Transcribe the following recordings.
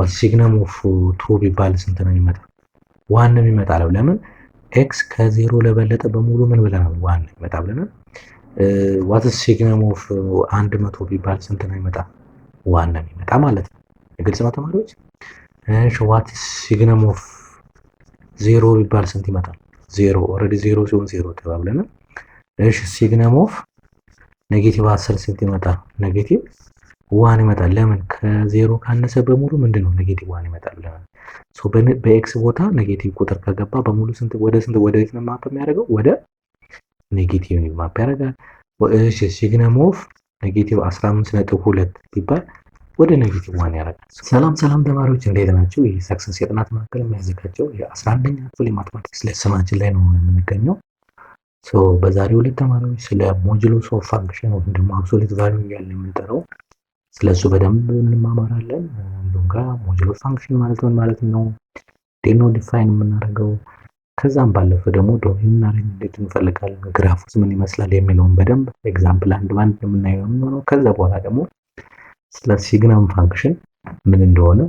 ዋት ሲግነም ኦፍ ቱ ቢባል ስንት ነው የሚመጣው? ዋን ነው የሚመጣው። ለምን ኤክስ ከዜሮ ለበለጠ በሙሉ ምን ብለናል? ዋን ነው የሚመጣ ብለናል። ዋት ሲግነም ኦፍ 100 ቢባል ስንት ነው የሚመጣ? ዋን ነው የሚመጣ ማለት ነው። ግልጽ ነው ተማሪዎች? እሺ ዋት ሲግነም ኦፍ ዜሮ ቢባል ስንት ይመጣል? ዜሮ ኦልሬዲ ዜሮ ሲሆን ዜሮ ተባብለናል። እሺ ሲግነም ኦፍ ኔጌቲቭ 10 ስንት ይመጣል? ኔጌቲቭ ዋን ይመጣል። ለምን ከዜሮ ካነሰ በሙሉ ምንድነው ኔጌቲቭ ዋን ይመጣል ብለናል። ሶ በኤክስ ቦታ ኔጌቲቭ ቁጥር ከገባ በሙሉ ስንት ወደ የት ነው ማፕ የሚያደርገው? ወደ ኔጌቲቭ ማፕ ያደርጋል። እሺ ሲግነም ኦፍ ኔጌቲቭ 15.2 ቢባል ወደ ኔጌቲቭ ዋን ያደርጋል። ሰላም ተማሪዎች እንዴት ናችሁ? ይህ ሰክሰስ የጥናት ማዕከል የሚያዘጋጀው የ11ኛ ክፍል የማትማቲክስ ሌሰናችን ላይ ነው የምንገኘው። ሶ በዛሬው ዕለት ተማሪዎች ስለ ሞጁሎስ ኦፍ ፋንክሽን ወይም ደግሞ አብሶሉት ቫልዩ እያልን የምንጠራው ስለሱ በደንብ እንማማራለን። እንዲሁም ጋር ሞጁሎስ ፋንክሽን ማለት ምን ማለት ነው? እንዴት ነው ዲፋይን የምናደርገው? ከዛም ባለፈ ደግሞ ዶሜን እና ሬንጅ እንዴት እንፈልጋለን፣ ግራፉስ ምን ይመስላል የሚለውን በደንብ ኤግዛምፕል አንድ ባንድ የምናየው ነው። ከዛ በኋላ ደግሞ ስለ ሲግነም ፋንክሽን ምን እንደሆነ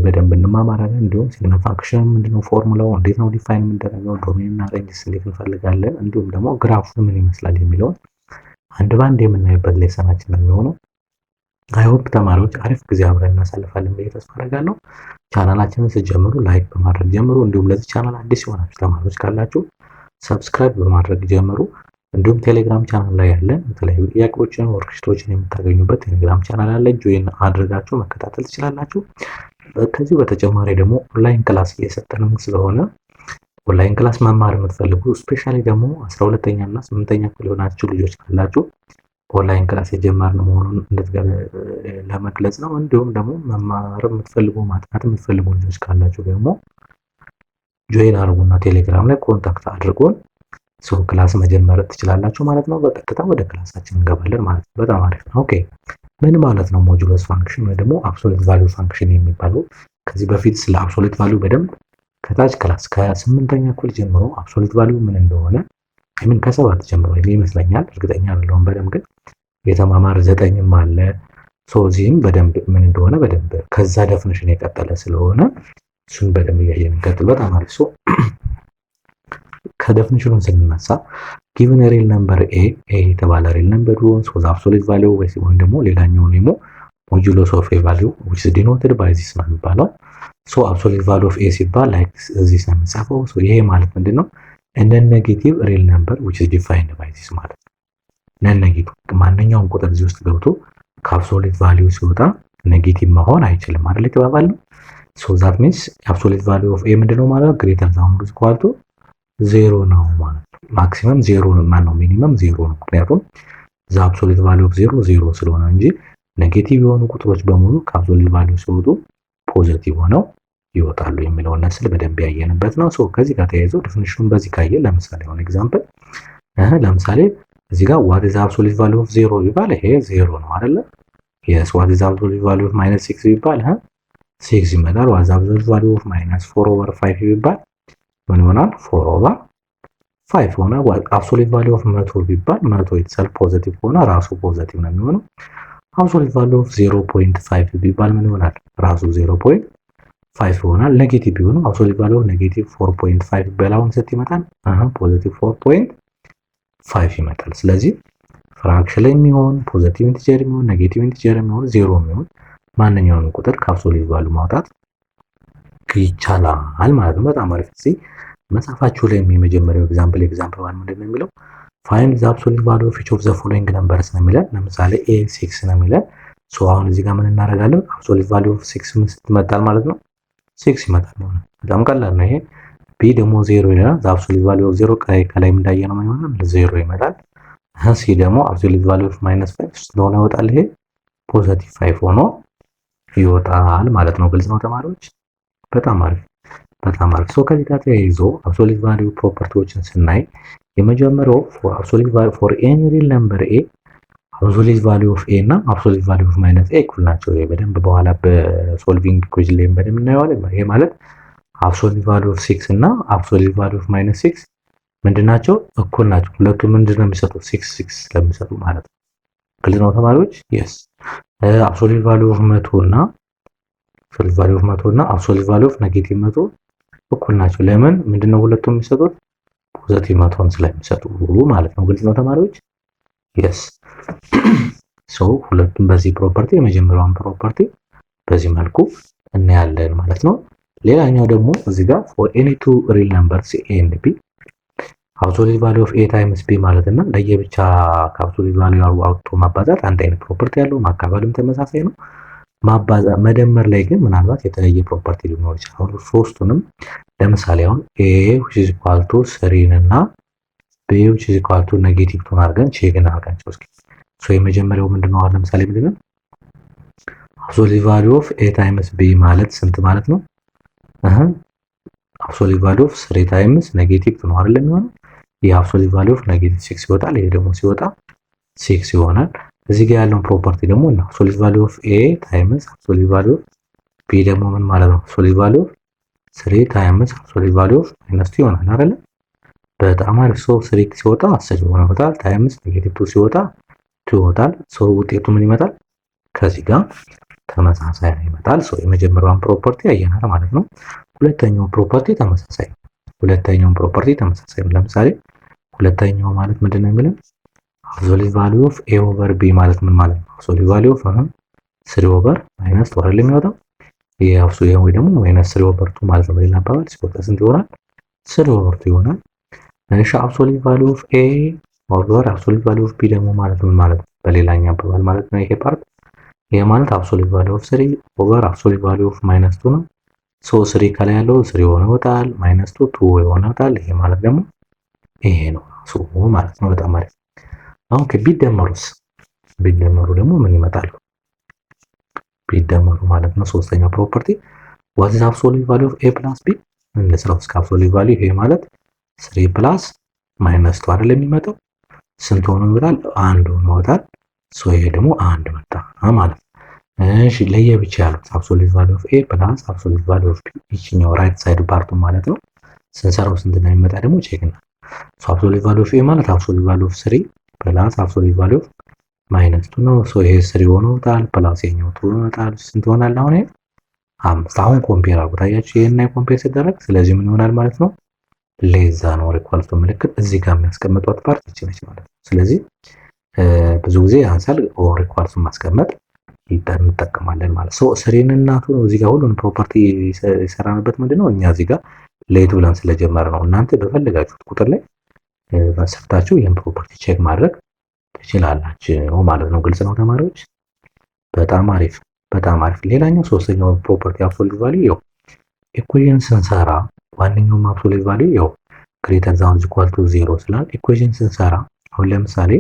በደንብ እንማማራለን። እንዲሁም ሲግነም ፋንክሽን ምንድነው፣ ፎርሙላው እንዴት ነው ዲፋይን የምንደረገው፣ ዶሜን እና ሬንጅስ እንዴት እንፈልጋለን፣ እንዲሁም ደግሞ ግራፉ ምን ይመስላል የሚለውን አንድ ባንድ የምናይበት ሌሰናችን ነው የሚሆነው። አይሆፕ ተማሪዎች አሪፍ ጊዜ አብረን እናሳልፋለን ብዬ ተስፋ አደርጋለሁ። ቻናላችንን ስትጀምሩ ላይክ በማድረግ ጀምሩ። እንዲሁም ለዚህ ቻናል አዲስ የሆናችሁ ተማሪዎች ካላችሁ ሰብስክራይብ በማድረግ ጀምሩ። እንዲሁም ቴሌግራም ቻናል ላይ ያለን የተለያዩ ጥያቄዎችን፣ ወርክሺቶችን የምታገኙበት ቴሌግራም ቻናል አለ። ጆይን አድርጋችሁ መከታተል ትችላላችሁ። ከዚህ በተጨማሪ ደግሞ ኦንላይን ክላስ እየሰጠንም ስለሆነ ኦንላይን ክላስ መማር የምትፈልጉ ስፔሻሊ ደግሞ 12ኛ እና 8ኛ ክፍል የሆናችሁ ልጆች ካላችሁ ኦንላይን ክላስ የጀመርን መሆኑን ለመግለጽ ነው። እንዲሁም ደግሞ መማር የምትፈልጉ ማጥናት የምትፈልጉ ልጆች ካላችሁ ደግሞ ጆይን አድርጉና ቴሌግራም ላይ ኮንታክት አድርጎን ሰው ክላስ መጀመር ትችላላችሁ ማለት ነው። በቀጥታ ወደ ክላሳችን እንገባለን ማለት ነው። በጣም አሪፍ ነው። ኦኬ ምን ማለት ነው ሞጁሎስ ፋንክሽን ወይ ደግሞ አብሶሉት ቫልዩ ፋንክሽን የሚባለው? ከዚህ በፊት ስለ አብሶሉት ቫልዩ በደንብ ከታች ክላስ ከ8ኛ ክፍል ጀምሮ አብሶሉት ቫልዩ ምን እንደሆነ ምን ከ7 ጀምሮ ይመስለኛል፣ እርግጠኛ አይደለሁም በደንብ ግን የተማማር 9ም አለ። እዚህም በደንብ ምን እንደሆነ በደንብ ከዛ ዴፊኒሽን የቀጠለ ስለሆነ እሱን በደንብ እያየን እንቀጥል። በጣም አሪፍ። ከዴፊኒሽኑን ስንነሳ ጊቨን ሪል ነምበር ኤ የተባለ ሪል ነምበር ቢሆን ሶ ዘ አብሶሉት ቫልዩ ወይም ደግሞ ሌላኛው ኔሞ ሞጁሎስ ኦፍ ኤ ቫልዩ which is denoted by this ነው የሚባለው። ሶ አብሶሉት ቫልዩ ኦፍ ኤ ሲባል ላይክ እዚህ ነው የሚጻፈው። ሶ ይሄ ማለት ምንድነው? እንደ ኔጌቲቭ ሪል ነምበር which is defined by this ማለት ነው። ነን ኔጌቲቭ ማንኛውም ቁጥር እዚህ ውስጥ ገብቶ ከአብሶሉት ቫልዩ ሲወጣ ኔጌቲቭ መሆን አይችልም አይደል? የተባባልነው። ሶ ዛት ሚንስ አብሶሉት ቫልዩ ኦፍ ኤ ምንድነው ማለት ነው? ግሬተር ዛን ኦር ኢኳል ቱ 0 ነው ማለት ነው። ማክሲመም 0 ነው ማለት ነው። ሚኒመም 0 ነው። ምክንያቱም ዘ አብሶሉት ቫልዩ ኦፍ 0 ስለሆነ እንጂ ኔጌቲቭ የሆኑ ቁጥሮች በሙሉ ከአብሶሉት ቫልዩ ሲወጡ ፖዚቲቭ ሆነው ይወጣሉ የሚለውን ነስል በደንብ ያየንበት ነው። ሶ ከዚህ ጋር ተያይዞ ዲፊኒሽኑን በዚህ ካየን ለምሳሌ አሁን ኤግዛምፕል ለምሳሌ እዚህ ጋር what is the absolute value of 0 ቢባል ይሄ 0 ነው አይደለ? yes what is the absolute value of -6 ቢባል 6 ይመጣል። what is the absolute value of -4/5 ቢባል ምን ይሆናል? 4/5 ሆነ። absolute value of 100 ቢባል 100 itself ፖዚቲቭ ሆነ ራሱ ፖዚቲቭ ነው የሚሆነው። absolute value of 0.5 ቢባል ምን ይሆናል? ራሱ 0.5 ይሆናል። ኔጌቲቭ ቢሆን absolute value of -4.5 በላውን ሰት ይመጣል ፖዚቲቭ 4.5 ይመጣል። ስለዚህ ፍራክሽን ላይ የሚሆን ፖዚቲቭ ኢንቲጀር የሚሆን ኔጌቲቭ ኢንቲጀር የሚሆን ዜሮ የሚሆን ማንኛውንም ቁጥር ከአብሶሉት ቫልዩ ማውጣት ይቻላል ማለት ነው። በጣም አሪፍ። እዚህ መጽሐፋችሁ ላይ የመጀመሪያው ኤግዛምፕል ዋን ምንድን ነው የሚለው? ፋይንድ ዘ አብሶሉት ቫልዩ ኦፍ ኢች ኦፍ ዘ ፎሎዊንግ ነምበርስ ነው የሚለን። ለምሳሌ ኤ 6 ነው የሚለን። ሶ አሁን እዚህ ጋር ምን እናደርጋለን? አብሶሉት ቫልዩ ኦፍ 6 ምን ይመጣል ማለት ነው? 6 ይመጣል ማለት ነው። በጣም ቀላል ነው ይሄ። ቢ ደግሞ 0 ይላል። ዘ አብሶሉት ቫልዩ ኦፍ 0 ከላይ እንዳየነው ምን ይሆናል? 0 ይመጣል። ሲ ደግሞ አብሶሉት ቫልዩ ኦፍ -5 ስለሆነ ይወጣል። ይሄ ፖዚቲቭ 5 ሆኖ ይወጣል ማለት ነው። ግልጽ ነው ተማሪዎች? በጣም አሪፍ። ሶ ከዚህ ጋር ተያይዞ አብሶሉት ቫልዩ ፕሮፐርቲዎችን ስናይ የመጀመሪያው አብሶሉት ቫልዩ ፎር ኤኒ ሪል ነምበር ኤ አብሶሉት ቫልዩ ኦፍ ኤ እና አብሶሉት ቫልዩ ኦፍ -ኤ እኩል ናቸው። በደንብ በኋላ በሶልቪንግ ኢኩዌሽን ላይ በደንብ እናየዋለን። ይሄ ማለት አብሶሉት ቫልዩ ኦፍ 6 እና አብሶሉት ቫልዩ ኦፍ -6 ምንድናቸው? እኩል ናቸው። ሁለቱም ምንድነው የሚሰጡት? 6 ስለሚሰጡ ማለት ነው። ግልጽ ነው ተማሪዎች? yes አብሶሉት ቫልዩ ኦፍ 100 እና አብሶሉት ቫልዩ ኦፍ 100 እና አብሶሉት ቫልዩ ኦፍ ኔጌቲቭ 100 እኩል ናቸው። ለምን? ምንድነው ሁለቱም የሚሰጡት? ፖዘቲቭ 100ን ስለሚሰጡ ማለት ነው። ግልጽ ነው ተማሪዎች? የስ ሶ ሁለቱም በዚህ ፕሮፐርቲ የመጀመሪያውን ፕሮፐርቲ በዚህ መልኩ እናያለን ማለት ነው። ሌላኛው ደግሞ እዚህ ጋር for any two real numbers a and b አብሶሉት ቫልዩ ኦፍ a ታይምስ b ማለት እና ለየብቻ ከአብሶሉት ቫልዩ አውጥቶ ማባዛት አንድ አይነት ፕሮፐርቲ ያለው፣ ማካፈልም ተመሳሳይ ነው። ማባዛት መደመር ላይ ግን ምናልባት የተለየ ፕሮፐርቲ ሊኖር ይችላል። ሶስቱንም ለምሳሌ አሁን a which is equal to 3 እና b which is equal to ኔጌቲቭ 2 አድርገን ቼክ እናደርጋቸው እስኪ። ሶ የመጀመሪያው ምንድነው? አሁን ለምሳሌ ምንድነው አብሶሉት ቫልዩ ኦፍ a ታይምስ b ማለት ስንት ማለት ነው? አብሶሉት ቫልዩ ኦፍ 3 ታይምስ ኔጌቲቭ 2 ነው አይደል የሚሆነው? ይሄ አብሶሉት ቫልዩ ኦፍ ኔጌቲቭ 6 ይወጣል። ይሄ ደግሞ ሲወጣ 6 ይሆናል። እዚህ ጋር ያለውን ፕሮፐርቲ ደግሞ እና አብሶሉት ቫልዩ ኦፍ a ታይምስ አብሶሉት ቫልዩ ኦፍ b ደግሞ ምን ማለት ነው? አብሶሉት ቫልዩ ኦፍ 3 ታይምስ አብሶሉት ቫልዩ ኦፍ -2 ይሆናል አይደል? በጣም አሪፍ። ሶ 3 ሲወጣ 10 ይሆናል ታይምስ ኔጌቲቭ 2 ሲወጣ 2 ይወጣል። ሶ ውጤቱ ምን ይመጣል? ከዚህ ጋር ተመሳሳይ ይመጣል። ሶ የመጀመሪያውን ፕሮፐርቲ ያየናል ማለት ነው። ሁለተኛው ፕሮፐርቲ ተመሳሳይ ነው። ለምሳሌ ሁለተኛው ማለት ምንድነው የሚለው አብሶሉት ቫልዩ ኦፍ a ኦቨር b ማለት ምን ማለት ነው? አብሶሉት ቫልዩ ኦፍ 3 ኦቨር ማይነስ 2 አይደል የሚወጣው? ይሄ አብሶሉት ወይ ደግሞ ማይነስ 3 ኦቨር 2 ማለት ነው። በሌላ አባባል ሲወጣ ስንት ይሆናል? 3 ኦቨር 2 ይሆናል። እሺ አብሶሉት ቫልዩ ኦፍ a ኦቨር አብሶሉት ቫልዩ ኦፍ b ደግሞ ማለት ምን ማለት ነው? በሌላኛው አባባል ማለት ነው። ይሄ ፓርት ይሄ ማለት አብሶሉት ቫልዩ ኦፍ 3 ኦቨር አብሶሉት ቫልዩ ኦፍ -2 ነው። ሶ 3 ከላይ ያለው 3 ሆኖ ይወጣል፣ -2 2 ሆኖ ይወጣል። ይሄ ማለት ደግሞ ይሄ ነው ሶ ማለት ነው። በጣም አሪፍ። አሁን ቢደመሩ ደግሞ ምን ይመጣሉ? ቢደመሩ ማለት ነው ሶስተኛው ፕሮፐርቲ what is absolute value of a plus b እንስራው። እስከ absolute value ይሄ ማለት 3 ፕላስ -2 አይደል የሚመጣው? ስንት ሆኖ ይወጣል? 1 ሆኖ ይወጣል። ሶ ይሄ ደግሞ 1 መጣ ማለት ነው። እሺ ለየብቻ ያሉት absolute value of a plus absolute value of b ይችኛው ራይት ሳይድ ፓርቱ ማለት ነው። ስንሰራው ስንት እንደሚመጣ ደግሞ ቼክ እና ሶ absolute value of a ማለት absolute value of 3 ፕላስ absolute value of -2 ነው። ሶ ይሄ 3 ሆኖ ይወጣል ፕላስ የኛው 2 ሆኖ ይወጣል። ስንት ይሆናል? አሁን ይሄ 5። አሁን ኮምፔር አድርጉ ታያችሁ፣ ይሄን እና ኮምፔር ሲደረግ ስለዚህ ምን ይሆናል ማለት ነው? ሌዛ ነው ሪኳልቱ ምልክት እዚህ ጋር የሚያስቀምጧት ፓርት እቺ ነች ማለት ነው። ስለዚህ ብዙ ጊዜ አንሳል ኦር ሪኳልቱን ማስቀመጥ እንጠቀማለን ማለት ነው። ስሪን እና ቱ ነው እዚህ ጋር ሁሉንም ፕሮፐርቲ የሰራንበት ምንድነው እኛ እዚህ ጋር ሌት ብለን ስለጀመረ ነው። እናንተ በፈለጋችሁት ቁጥር ላይ ሰርታችሁ ይሄን ፕሮፐርቲ ቼክ ማድረግ ትችላላችሁ ማለት ነው። ግልጽ ነው ተማሪዎች? በጣም አሪፍ። ሌላኛው ሶስተኛው ፕሮፐርቲ አብሶሉት ቫልዩ ያው ኢኩዌሽን ስንሰራ ዋነኛው አብሶሉት ቫልዩ ያው ግሬተር ዛን ኢኳል ቱ 0 ስላል ኢኩዌሽን ስንሰራ አሁን ለምሳሌ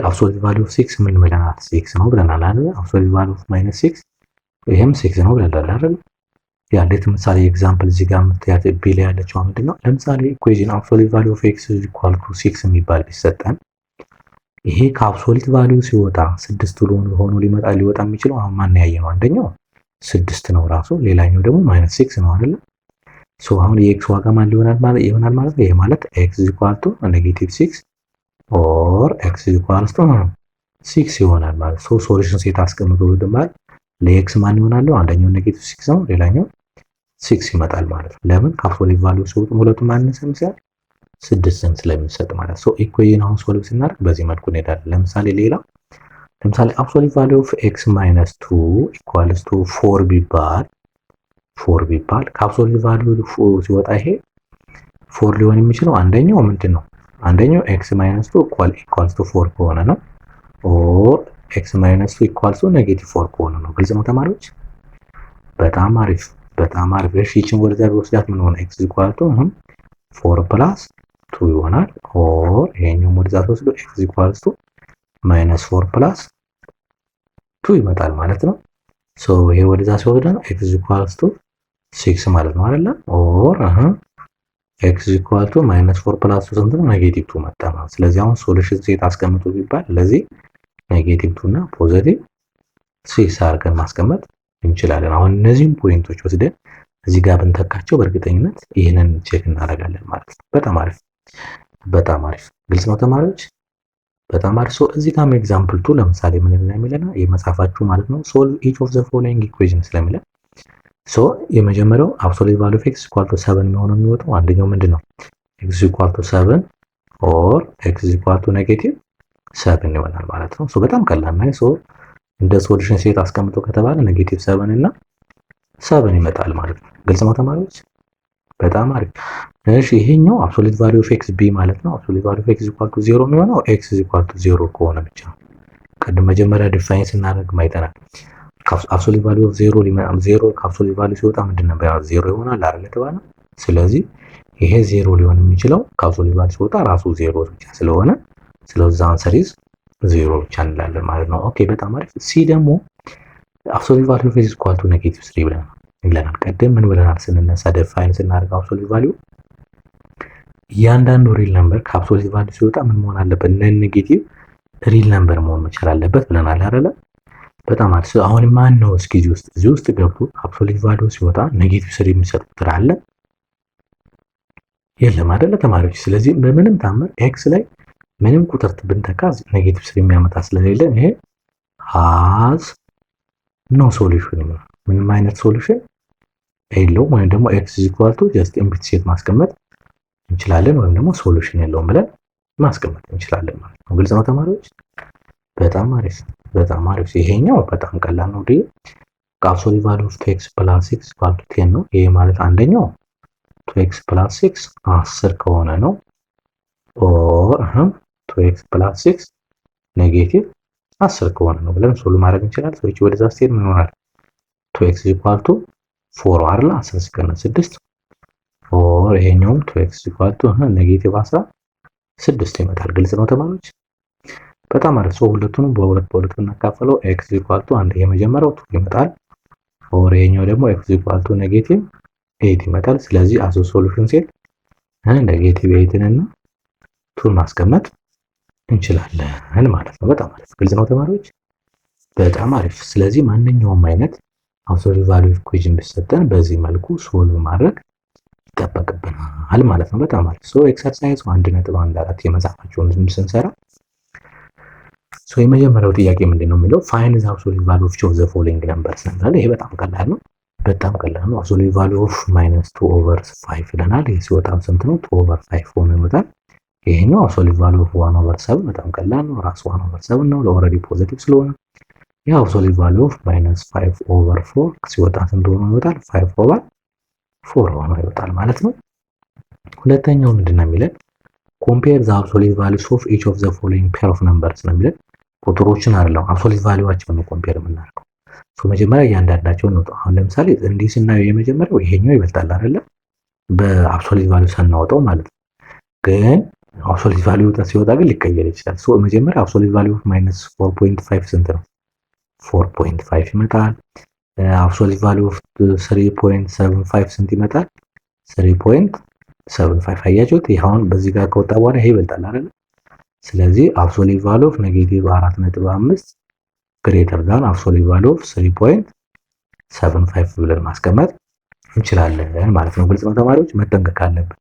አብሶሉት ቫልዩ ኦፍ 6 ምን ብለናል? 6 ነው ብለናል አይደል? አብሶሉት ቫልዩ ኦፍ -6 ይሄም 6 ነው ብለናል አይደል? ያለት ምሳሌ ኤግዛምፕል እዚህ ጋር የምታያት ቢ ላይ ያለችው ምንድነው? ለምሳሌ ኢኩዌሽን አብሶሉት ቫልዩ ኦፍ x ኢኳል ቱ 6 የሚባል ቢሰጠን ይሄ ከአብሶሉት ቫልዩ ሲወጣ 6 ሆኖ ሊወጣ የሚችለው አሁን ማን ያየነው? አንደኛው 6 ነው ራሱ፣ ሌላኛው ደግሞ -6 ነው አይደል? ሶ አሁን የx ዋጋ ማን ይሆናል ማለት ነው? ይሄ ማለት x ኢኳል ቱ -6 ኦር x ኢኳልስ ቱ 6 ይሆናል ማለት ነው። ሶሉሽን ሴት አስቀምጦ ብትማር ለኤክስ ማን ይሆናል? አንደኛው -6 ነው፣ ሌላኛው 6 ይመጣል ማለት ነው። ለምን? ከአብሶሉት ቫልዩ ሲወጡ ሁለቱም ማንነስ ይመስላል 6ን ስለሚሰጥ ማለት ነው። ኢኩዌሽን አሁን ሶልቭ ስናደርግ በዚህ መልኩ እንሄዳለን። ለምሳሌ አብሶሉት ቫልዩ ኦፍ x - 2 ኢኳልስ ቱ 4 ቢባል ከአብሶሉት ቫልዩ ሲወጣ ይሄ 4 ሊሆን የሚችለው አንደኛው ምንድን ነው? አንደኛው x - 2 ኢኳልስ ቱ 4 ከሆነ ነው። ኦር x - 2 ኢኳልስ ቱ -4 ከሆነ ነው። ግልጽ ነው ተማሪዎች? በጣም አሪፍ። እሺ ይችን ወደዛ ወስዳት ምን ሆነ? x ኢኳል ቱ 4 ፕላስ 2 ይሆናል። ኦር ይሄኛው ወደዛ ወስዶ x ኢኳልስ ቱ -4 ፕላስ 2 ይመጣል ማለት ነው። ሶ ይሄ ወደዛ ሲወስደን x ኢኳልስ ቱ 6 ማለት ነው አይደል? ኦር x ኢኳል ቱ -4 ፕላስ 2 ስንት ነው? -2 መጣ ማለት። ስለዚህ አሁን ሶሉሽን ሴት አስቀምጡ ቢባል ለዚህ -2 እና ፖዚቲቭ 6 አድርገን ማስቀመጥ እንችላለን። አሁን እነዚህን ፖይንቶች ወስደን እዚህ ጋር ብንተካቸው በእርግጠኝነት ይህንን ቼክ እናደርጋለን ማለት ነው። በጣም አሪፍ። ግልጽ ነው ተማሪዎች? በጣም አሪፍ። እዚህ ጋር ኤግዛምፕል 2 ለምሳሌ ምን እንደሚለና የመጻፋችሁ ማለት ነው ሶልቭ ኢች ኦፍ ዘ ፎሎዊንግ ኢኩዌሽን ስለሚለን የመጀመሪያው አብሶሉት ቫልዩ ኦፍ ኤክስ ኢኳል ቱ 7 የሚሆነው የሚወጣው አንደኛው ምንድነው ኤክስ ኢኳል ቱ 7 ኦር ኤክስ ኢኳል ቱ ኔጌቲቭ 7 ይሆናል ማለት ነው። በጣም ቀላል ነው። እንደ ሶሉሽን ሴት አስቀምጦ ከተባለ ኔጌቲቭ 7 እና 7 ይመጣል ማለት ነው። ግልጽ ነው ተማሪዎች? በጣም አሪፍ። እሺ ይሄኛው አብሶሉት ቫልዩ ኦፍ ኤክስ ቢ ማለት ነው። አብሶሉት ቫልዩ ኦፍ ኤክስ ኢኳል ቱ 0 የሚሆነው ኤክስ ኢኳል ቱ 0 ከሆነ ብቻ ነው። ቅድም መጀመሪያ ዲፋይን ስናደርግ ማይተናል። አብሶሉት ቫልዩ ኦፍ 0 ሊመጣም 0 ከአብሶሉት ቫልዩ ሲወጣ ምንድን ነበር? 0 ይሆናል አይደል ተባለ። ስለዚህ ይሄ 0 ሊሆን የሚችለው ከአብሶሉት ቫልዩ ሲወጣ ራሱ 0 ብቻ ስለሆነ ስለዚህ አንሰር ኢዝ 0 ብቻ እንላለን ማለት ነው። ኦኬ በጣም አሪፍ። ሲ ደግሞ አብሶሉት ቫልዩ ኦፍ ኤክስ ኢኳል ቱ ኔጌቲቭ 3 ብለናል። ቀደም ምን ብለናል ስንነሳ ዲፋይን ስናደርግ አብሶሉት ቫልዩ እያንዳንዱ ሪል ነምበር ከአብሶሉት ቫልዩ ሲወጣ ምን መሆን አለበት? ነን ኔጌቲቭ ሪል ነምበር መሆን መቻል አለበት ብለናል አይደለ? በጣም አሪፍ። አሁን ማን ነው እስኪ እዚህ ውስጥ ገብቶ አብሶሉት ቫልዩ ሲወጣ ኔጌቲቭ 3 የሚሰጥ ቁጥር አለ? የለም አይደለ ተማሪዎች? ስለዚህ በምንም ታምር ኤክስ ላይ ምንም ቁጥር ብንተካ ኔጌቲቭ 3 የሚያመጣ ስለሌለ ይሄ ሃዝ ኖ ሶሉሽን ነው። ምንም አይነት ሶሉሽን የለውም። ወይም ደግሞ ኤክስ ኢኳል ቱ ጀስት ኢምፕሊሲት ሴት ማስቀመጥ እንችላለን ወይም ደግሞ ሶሉሽን የለውም ብለን ማስቀመጥ እንችላለን ማለት ነው። ግልጽ ነው ተማሪዎች? በጣም አሪፍ በጣም አሪፍ። ይሄኛው በጣም ቀላል ነው። አብሶሉት ቫልዩ ኦፍ 2x + 6 ኢኳል ቱ 10 ነው። ይሄ ማለት አንደኛው 2x + 6 10 ከሆነ ነው። ኦር 2x + 6 ኔጌቲቭ 10 ከሆነ ነው ብለን ሶልቭ ማድረግ እንችላለን። ሰዎች ወደዛ ስትሄድ ምን ይሆናል? 2x ኢኳል ቱ 4 አይደል? 10 ሲቀነስ 6 ኦር ይሄኛውም 2x ኢኳል ቱ ኔጌቲቭ 16 ይመጣል። ግልጽ ነው ተማሪዎች? በጣም አሪፍ። ሁለቱንም በሁለት ብናካፈለው x ኢኳል ቱ አንድ የመጀመሪያው 2 ይመጣል። ኦር ይሄኛው ደግሞ x ኢኳል ቱ ኔጌቲቭ 8 ይመጣል። ስለዚህ አስ ሶሉሽን ሴት ኔጌቲቭ 8 እና 2 ማስቀመጥ እንችላለን ማለት ነው። በጣም አሪፍ። ግልጽ ነው ተማሪዎች? በጣም አሪፍ። ስለዚህ ማንኛውም አይነት አብሶሉት ቫልዩ ኢኩዌሽን ቢሰጠን በዚህ መልኩ ሶልቭ ማድረግ ይጠበቅብናል ማለት ነው። በጣም አሪፍ። ኤክሰርሳይዝ 1.14 የመጻፋቸውን ስንሰራ የመጀመሪያው ጥያቄ ምንድነው የሚለው ፋይንድ ዘ አብሶሉት ቫልዩ ኦፍ ዘ ፎሎዊንግ ነምበርስ ነው። ይሄ በጣም ቀላል ነው። አብሶሉት ቫልዩ ኦፍ -2/5 ይለናል። ይሄ ሲወጣ ስንት ነው? 2/5 ሆኖ ይወጣል። ይሄኛው አብሶሉት ቫልዩ ኦፍ 1/7 በጣም ቀላል ነው። ራሱ 1/7 ነው። ኦልሬዲ ፖዚቲቭ ስለሆነ ይሄ አብሶሉት ቫልዩ ኦፍ -5/4 ሲወጣ ስንት ሆኖ ይወጣል? 5/4 ሆኖ ይወጣል ማለት ነው። ሁለተኛው ምንድነው የሚለን ኮምፔር ዘ አብሶሉት ቫልዩስ ኦፍ ኢች ኦፍ ዘ ፎሎዊንግ ፔር ኦፍ ነምበርስ ነው የሚለን። ቁጥሮችን አይደለም አብሶሉት ቫልዩዋቸውን ነው ኮምፔር የምናደርገው። መጀመሪያ እያንዳንዳቸውን ነው። አሁን ለምሳሌ እንዲህ ስናየው የመጀመሪያው ይሄኛው ይበልጣል አይደለ? በአብሶሉት ቫልዩ ሳናወጣው ማለት ነው። ግን አብሶሉት ቫልዩ ሲወጣ ግን ሊቀየር ይችላል። መጀመሪያ አብሶሉት ቫልዩ ኦፍ -4.5 ስንት ነው? 4.5 ይመጣል። አብሶሉት ቫልዩ ኦፍ 3.75 ስንት ይመጣል? 3.75 አያችሁት? ይሄ አሁን በዚህ ጋር ከወጣ በኋላ ይሄ ይበልጣል አይደል? ስለዚህ አብሶሉት ቫልዩ ኦፍ -4.5 ግሬተር ዳን አብሶሉት ቫልዩ ኦፍ 3.75 ብለን ማስቀመጥ እንችላለን ማለት ነው። ግልጽ ነው ተማሪዎች? መጠንቀቅ አለብን።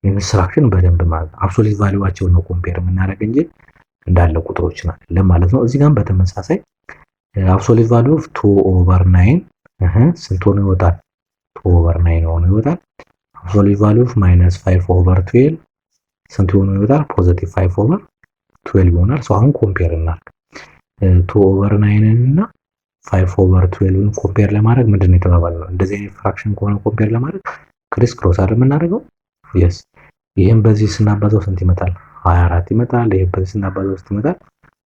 ኢንስትራክሽን በደንብ ማለት አብሶሉት ቫልዩዋቸውን ነው ኮምፔር የምናደርግ እንጂ እንዳለ ቁጥሮችን አይደለም ማለት ነው። እዚህ ጋርም በተመሳሳይ አብሶሉት ቫልዩ ኦፍ 2/9 ስንት ሆኖ ይወጣል? 2/9 ሆኖ ይወጣል። አብሶሉት ቫልዩ ኦፍ -5/12 ስንት ሆኖ ይወጣል? +5/12 ይሆናል። አሁን ኮምፔር እናድርግ 2/9 እና 5/12ን ኮምፔር ለማድረግ ምንድነው የተባባልነው? እንደዚህ አይነት ፍራክሽን ከሆነ ኮምፔር ለማድረግ ክሪስ ክሮስ አይደል የምናደርገው? yes ይሄን በዚህ ስናባዛው ስንት ይመጣል? 24 ይመጣል። ይሄን በዚህ ስናባዛው ስንት ይመጣል?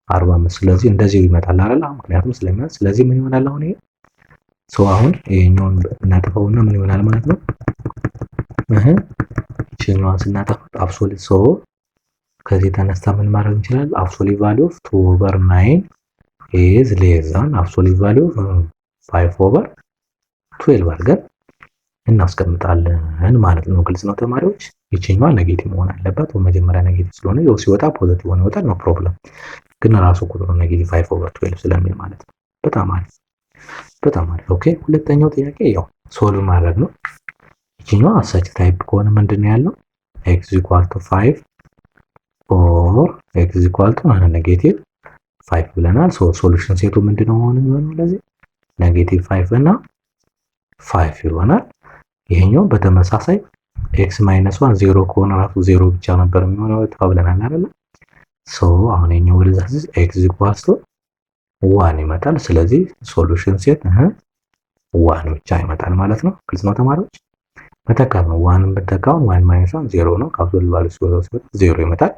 45። ስለዚህ እንደዚህ ይመጣል አይደል? ምክንያቱም ስለሚያዝ ስለዚህ ምን ይሆናል አሁን ይሄ አሁን ይሄኛውን እናጠፋውና ምን ይሆናል ማለት ነው? ይሄኛውን ስናጠፋ አብሶሉት ከዚህ ተነስታ ምን ማድረግ እንችላለን? አብሶሉት ቫልዩ ኦፍ 2/9 is less than አብሶሉት ቫልዩ ኦፍ 5/12 አድርገን እናስቀምጣለን ማለት ነው። ግልጽ ነው ተማሪዎች? ይችኛዋ ኔጌቲቭ መሆን አለባት። መጀመሪያ ኔጌቲቭ ስለሆነ ያው ሲወጣ ፖዚቲቭ ሆኖ ይወጣል። ኖ ፕሮብለም። ግን ራሱ ቁጥሩ ኔጌቲቭ 5/12 ስለሚል ማለት ነው። በጣም አሪፍ በጣም አሪፍ። ኦኬ ሁለተኛው ጥያቄ ያው ሶልቭ ማድረግ ነው። ይችኛዋ አሳች ታይፕ ከሆነ ምንድነው ያለው? x = 5 ኦር ኤክስ ኢኳል ቱ ኔጌቲቭ 5 ብለናል። ሶሉሽን ሴቱ ምንድነው መሆን የሚሆነው ለዚህ ኔጌቲቭ 5 እና 5 ይሆናል። ይሄኛው በተመሳሳይ ኤክስ ማይነስ 1 0 ከሆነ ራሱ 0 ብቻ ነበር የሚሆነው ተባብለናል አይደል? አሁን የኛው ወደዛ ኤክስ ኢኳልስ ቱ 1 ይመጣል። ስለዚህ ሶሉሽን ሴት ዋን ብቻ ይመጣል ማለት ነው። ግልጽ ነው ተማሪዎች? መተካት ነው። ዋንን ብትተካው 1 ማይነስ 1 0 ነው። ከአብሶሉት ቫልዩ ሲወጣ 0 ይመጣል።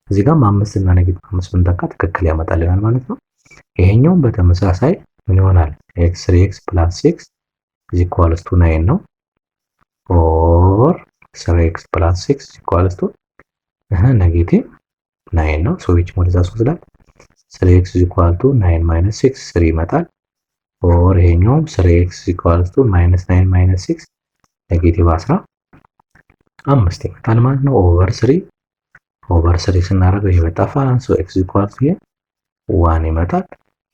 እዚህ ጋር 5 እና ኔጌቲቭ 5 ብንተካ ትክክል ያመጣልናል ማለት ነው። ይሄኛውም በተመሳሳይ ምን ይሆናል? ኤክስ 3x + 6 is equals to 9 ነው። ኦር 3x + 6 is equals to ኔጌቲቭ 9 ነው። ዊች ወደዛ ወስዳል 3x is equal to 9 minus 6 3 ይመጣል። ኦር ይሄኛውም 3x is equal to -9 minus 6 ኔጌቲቭ 15 ይመጣል ማለት ነው። ኦቨር 3 ስናደርገው ይሄ በጣፋን x is equal to 1 ይመጣል።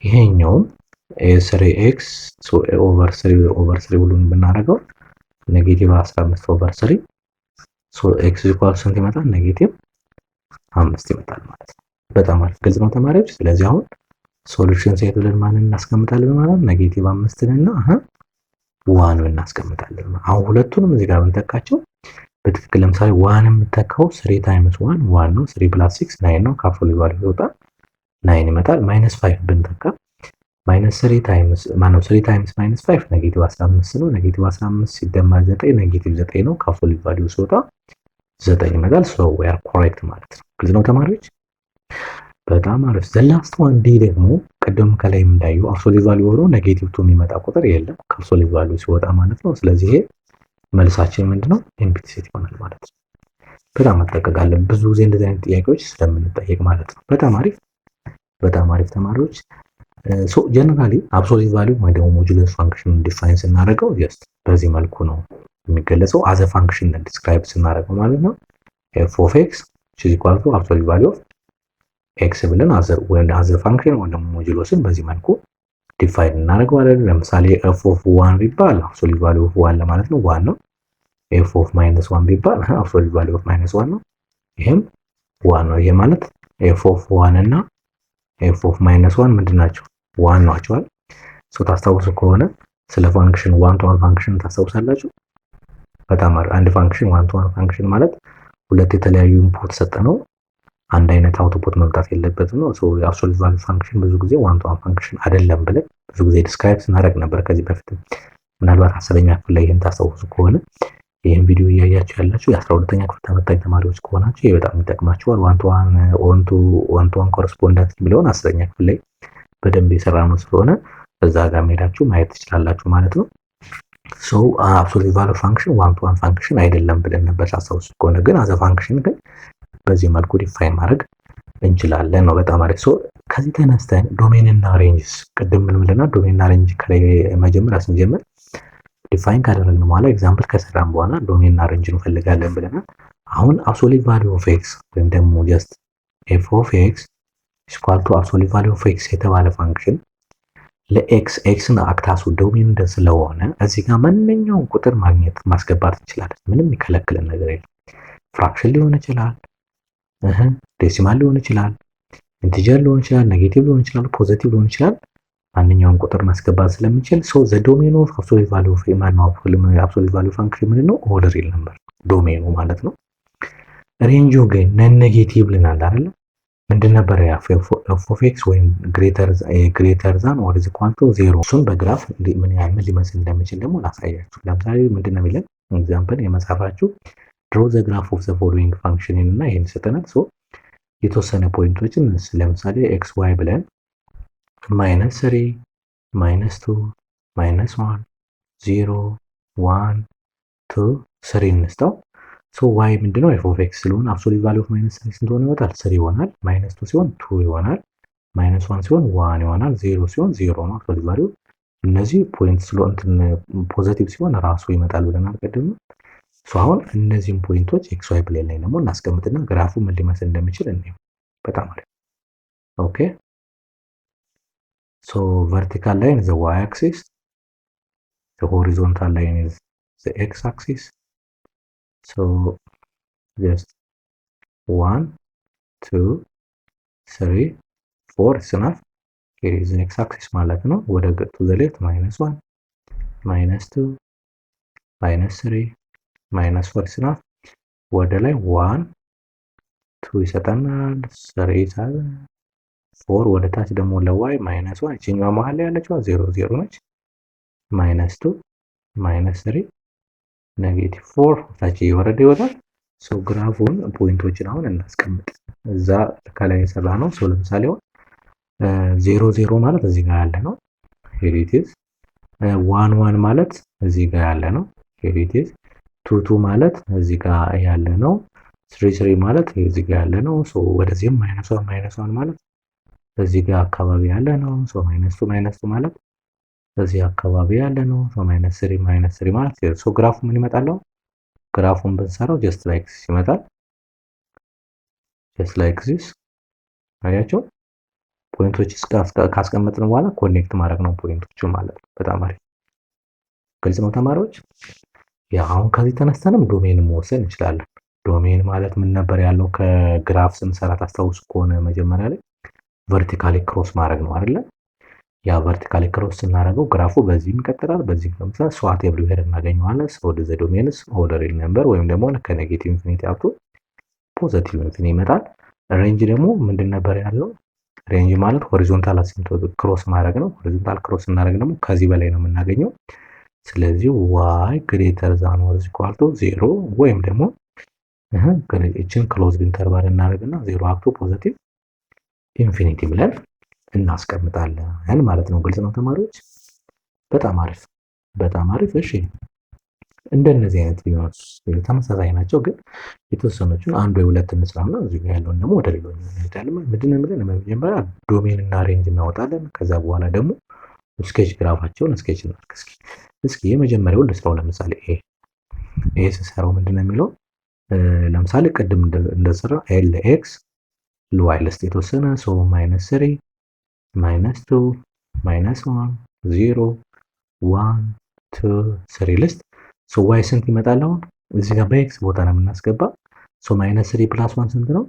ይሄኛውም 3x ኦቨር 3 ብሉን ብናደርገው ኔጌቲቭ 15 ኦቨር 3 x is equal to ስንት ይመጣል? ኔጌቲቭ 5 ይመጣል ማለት ነው። በጣም አሪፍ ግልጽ ነው ተማሪዎች። ስለዚህ አሁን ሶሉሽን ሴት ብለን ማንን እናስቀምጣለን ማለት ነው? ኔጌቲቭ 5 እና 1 እናስቀምጣለን። አሁን ሁለቱንም እዚህ ጋር ብንተካቸው በትክክል ለምሳሌ 1 የምተካው 3 ታይምስ 1 1 ነው። 3 + 6 9 ነው። ከአብሶሉት ቫልዩ ሲወጣ 9 ይመጣል። -5 ብንተካ -3 ታይምስ 3 ታይምስ -5 ኔጌቲቭ 15 ነው። ኔጌቲቭ 15 ሲደመር 9 ኔጌቲቭ 9 ነው። ከአብሶሉት ቫልዩ ሲወጣ 9 ይመጣል። we are correct ማለት ነው። ግልጽ ነው ተማሪዎች? በጣም አሪፍ። the last one ዲ ደግሞ ቅድም ከላይ እንዳዩ አብሶሉት ቫልዩ ሆኖ ኔጌቲቭ 2 የሚመጣ ቁጥር የለም ከአብሶሉት ቫልዩ ሲወጣ ማለት ነው። ስለዚህ ይሄ መልሳችን ምንድነው? ኤምፕቲ ሴት ይሆናል ማለት ነው። በጣም አጠቃቀቃለን ብዙ ጊዜ እንደዚህ አይነት ጥያቄዎች ስለምንጠየቅ ማለት ነው። በጣም አሪፍ ተማሪዎች። ጀነራሊ አብሶሉት ቫልዩ ወይ ደግሞ ሞጁለስ ፋንክሽን ዲፋይን ስናደርገው ጀስት በዚህ መልኩ ነው የሚገለጸው። አዘ ፋንክሽን ዲስክራይብ ስናደርገው ማለት ነው f of x is equal to absolute value of x ብለን አዘር ፋንክሽን ወይ ደግሞ ሞጁሎስን በዚህ መልኩ ዲፋይን እናደርገዋለን። ለምሳሌ f of 1 ቢባል absolute value of 1 ለማለት ነው 1 ነው። f of -1 ቢባል absolute value of -1 ነው። ይሄም 1 ነው። ይሄ ማለት f of 1 እና f of -1 ምንድን ናቸው? 1 ናቸው። ታስታውሱ ከሆነ ስለ ፋንክሽን ዋን ቱ ዋን ፋንክሽን ታስታውሳላችሁ? በጣም አንድ ፋንክሽን ዋን ቱ ዋን ፋንክሽን ማለት ሁለት የተለያዩ ኢንፑት ሰጠነው አንድ አይነት አውትፑት መምጣት የለበትም ነው። የአብሶሉት ቫልዩ ፋንክሽን ብዙ ጊዜ ዋን ቱ ዋን ፋንክሽን አይደለም ብለን ብዙ ጊዜ ዲስክራይብ ስናደርግ ነበር ከዚህ በፊት። ምናልባት 10ኛ ክፍል ላይ ይሄን ታስታውሱ ከሆነ ይሄን ቪዲዮ እያያችሁ ያላችሁ የ12ኛ ክፍል ተፈታኝ ተማሪዎች ከሆናችሁ ይሄ በጣም ይጠቅማችኋል። ዋን ቱ ዋን ኮረስፖንዳንስ የሚለውን 10ኛ ክፍል ላይ በደንብ የሰራነው ስለሆነ እዛ ጋር ሄዳችሁ ማየት ትችላላችሁ ማለት ነው። አብሶሉት ቫልዩ ፋንክሽን ዋን ቱ ዋን ፋንክሽን አይደለም ብለን ነበር ታስታውሱ ከሆነ። ግን አዘ ፋንክሽን ግን በዚህ መልኩ ዲፋይን ማድረግ እንችላለን ነው። በጣም አሪፍ። ከዚህ ተነስተን ዶሜን እና ሬንጅስ ቅድም ምን ብለናል? ዶሜን እና ሬንጅ ከላይ መጀመሪያ ስንጀምር ዲፋይን ካደረግን በኋላ ኤግዛምፕል ከሰራን በኋላ ዶሜን እና ሬንጅ እንፈልጋለን ብለናል። አሁን አብሶሉት ቫልዩ ኦፍ ኤክስ ወይም ደግሞ ጀስት ኤፍ ኦፍ ኤክስ ኢኳል ቱ አብሶሉት ቫልዩ ኦፍ ኤክስ የተባለ ፋንክሽን ለኤክስን አክታሱ ዶሜን ስለሆነ እዚህ ጋር ማንኛውም ቁጥር ማግኘት ማስገባት እንችላለን። ምንም የሚከለክለን ነገር የለም። ፍራክሽን ሊሆን ይችላል፣ ዴሲማል ሊሆን ይችላል፣ ኢንቲጀር ሊሆን ይችላል፣ ኔጌቲቭ ሊሆን ይችላል፣ ፖዚቲቭ ሊሆን ይችላል። ማንኛውም ቁጥር ማስገባት ስለምንችል ዘ ዶሜን ኦፍ አብሶሉት ቫልዩ ኦፍ አብሶሉት ቫልዩ ፋንክሽን ምንድን ነው? ኦል ሪል ነምበር ዶሜኑ ማለት ነው። ሬንጁ ግን ነን ኔጌቲቭ ልናል አይደል? ምንድን ነበር? ኤፍ ኦፍ ኤክስ ወይም ግሬተር ዛን ኦር ኢዝ ኢኳል ቱ 0። እሱን በግራፍ ምን ያህል ሊመስል እንደሚችል ደግሞ ላሳያችሁ። ለምሳሌ ምንድን ነው የሚለን ኤግዛምፕል የመጻፋችሁ ድሮ ዘ ግራፍ ኦፍ ዘ ፎሎዊንግ ፋንክሽን እና ይሄን ሰጠናል። የተወሰነ ፖይንቶችን ለምሳሌ ኤክስ ዋይ ብለን -3 -2 -1 0 1 2 3 እንስጠው። ዋይ ምንድነው? ኤፍ ኦፍ ኤክስ ስለሆነ አብሶሉት ቫልዩ ኦፍ -3 ስንት ሆነ ይወጣል? 3 ይሆናል። -2 ሲሆን 2 ይሆናል። -1 ሲሆን 1 ይሆናል። 0 ሲሆን 0 ነው አብሶሉት ቫልዩ። እነዚህ ፖይንት ስለሆነ ፖዚቲቭ ሲሆን ራሱ ይመጣል ብለናል ቀደም። አሁን እነዚህን ፖይንቶች ኤክስ ዋይ ፕሌን ላይ ደግሞ እናስቀምጥና ግራፉ ምን ሊመስል እንደሚችል እንየው። በጣም አሪፍ። ኦኬ vertical line is the y axis, the horizontal line is the x axis. Just 1 2 3 4 ስናፍ ሂር ኢዝ ኤክስ አክሲስ ማለት ነው። ወደ ቱ ዘ ሌፍት -1 -2 -3 -4 ስናፍ ወደ ላይ 1 2 ይሰጠናል። 3 4 ወደ ታች ደግሞ ለዋይ -1 እቺኛዋ መሀል ላይ ያለችዋ 0 0 ነች። -2 -3 -4 ታች እየወረደ ይወጣል። ሶ ግራፉን ፖይንቶችን አሁን እናስቀምጥ። እዛ ከላይ የሰራ ነው። ሶ ለምሳሌ 0 0 ማለት እዚህ ጋር ያለ ነው። ሂር ኢት ኢዝ 1 1 ማለት እዚህ ጋር ያለ ነው። ሂር ኢት ኢዝ 2 2 ማለት እዚህ ጋር ያለ ነው። 3 3 ማለት እዚህ ጋር ያለ ነው። ሶ ወደዚህም -1 ማለት እዚህ ጋር አካባቢ ያለ ነው። ሶ -2 ማለት እዚህ አካባቢ ያለ ነው። ሶ -3 ማለት ሶ ግራፉ ምን ይመጣል? ግራፉን ብንሰራው ጀስት ላይክ ዚስ ይመጣል። ጀስት ላይክ ዚስ አያቸው። ፖይንቶች ካስቀመጥን በኋላ ኮኔክት ማድረግ ነው ፖይንቶቹ ማለት ነው። በጣም አሪፍ ግልጽ ነው ተማሪዎች። ያ አሁን ከዚህ ተነስተንም ዶሜን መወሰን እንችላለን። ዶሜን ማለት ምን ነበር ያለው? ከግራፍ ስንሰራ ታስታውሱ ከሆነ መጀመሪያ ላይ ቨርቲካሊ ክሮስ ማድረግ ነው አይደለ? ያ ቨርቲካሊ ክሮስ ስናደርገው ግራፉ በዚህም ይቀጥላል፣ በዚህም ለምሳሌ ሷት ኤቭሪዌር እናገኘዋለን። ወደ ዘ ዶሜንስ ኦል ሪል ነምበር ወይም ደግሞ ከኔጌቲቭ ኢንፊኒቲ አፕ ቱ ፖዚቲቭ ኢንፊኒቲ ይመጣል። ሬንጅ ደግሞ ምንድን ነበር ያለው? ሬንጅ ማለት ሆሪዞንታል አሲምፕቶት ክሮስ ማድረግ ነው። ሆሪዞንታል ክሮስ ስናደርግ ደግሞ ከዚህ በላይ ነው የምናገኘው። ስለዚህ ዋይ ግሬተር ዛን ኦር ኢኳል ቱ 0 ወይም ደግሞ እችን ክሎዝድ ኢንተርቫል እናደርግና 0 አፕ ቱ ፖዚቲቭ ኢንፊኒቲ ብለን እናስቀምጣለን ማለት ነው። ግልጽ ነው ተማሪዎች? በጣም አሪፍ በጣም አሪፍ። እሺ እንደነዚህ አይነት ሊኖች ተመሳሳይ ናቸው፣ ግን የተወሰኑትን አንድ ወይ ሁለት እንስራና እዚህ ጋር ያለውን ደግሞ ወደ ሌሎች እንሄዳለን። ምንድነው የምንለው? መጀመሪያ ዶሜን እና ሬንጅ እናወጣለን። ከዛ በኋላ ደግሞ ስኬች ግራፋቸውን ስኬች እናድርግ። እስኪ የመጀመሪያውን ልስራው። ለምሳሌ ኤ ስሰራው ምንድነው የሚለው? ለምሳሌ ቅድም እንደሰራ ኤል ኤክስ ለዋይ ልስጥ የተወሰነ ሶ -3 -2 -1 0 1 2 3 ልስጥ። ሶ ዋይ ስንት ይመጣል? አሁን እዚህ ጋር በኤክስ ቦታ ነው የምናስገባ። ሶ -3 + 1 ስንት ነው?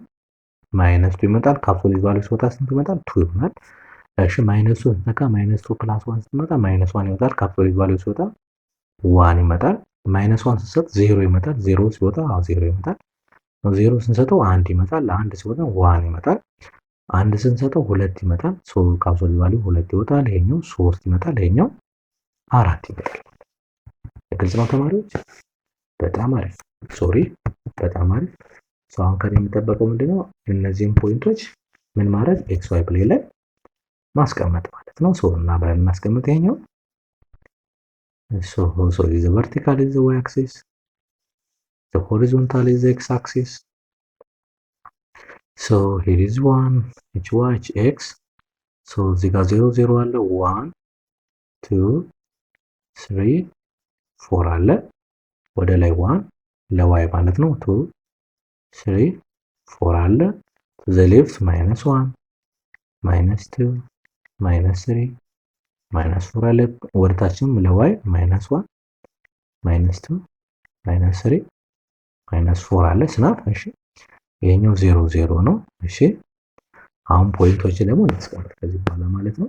-2 ይመጣል። ከአብሶሉት ቫልዩ ሲወጣ ስንት ይመጣል? 2 ይሆናል። እሺ -2 ስንተካ -2 + 1 ስትመጣ -1 ይወጣል። ከአብሶሉት ቫልዩ ሲወጣ 1 ይመጣል። -1 ስንሰጥ 0 ይመጣል። 0 ሲወጣ 0 ይመጣል። 0 ስንሰጠው 1 ይመጣል። 1 ሲወጣ 1 ይመጣል። 1 ስንሰጠው 2 ይመጣል። ሶ ከአብሶሉት ቫልዩ 2 ይወጣል። ይሄኛው 3 ይመጣል። ይሄኛው 4 ይመጣል። ግልጽ ነው ተማሪዎች? በጣም አሪፍ ሶሪ፣ በጣም አሪፍ። አሁን ከኔ የሚጠበቀው ምንድነው? እነዚህን ፖይንቶች ምን ማድረግ? ኤክስ ዋይ ፕሌን ላይ ማስቀመጥ ማለት ነው። ሶ እና አብረን እናስቀምጥ። ይሄኛው ሶ ኢዝ ቨርቲካል ኢዝ ዋይ አክሲስ the horizontal is x axis. So here is 1 each y each x. So እዚህ ጋር 0 0 አለ 1 2 3 4 አለ። ወደ ላይ 1 ለy ማለት ነው 2 3 4 አለ። to the left -1 -2 -3 -4 አለ። ወደ ታችም ለy -1 -2 -3 -4 አለ ስናፕ። እሺ ይሄኛው 0 0 ነው። እሺ አሁን ፖይንቶች ደግሞ እናስቀምጥ ከዚህ በኋላ ማለት ነው።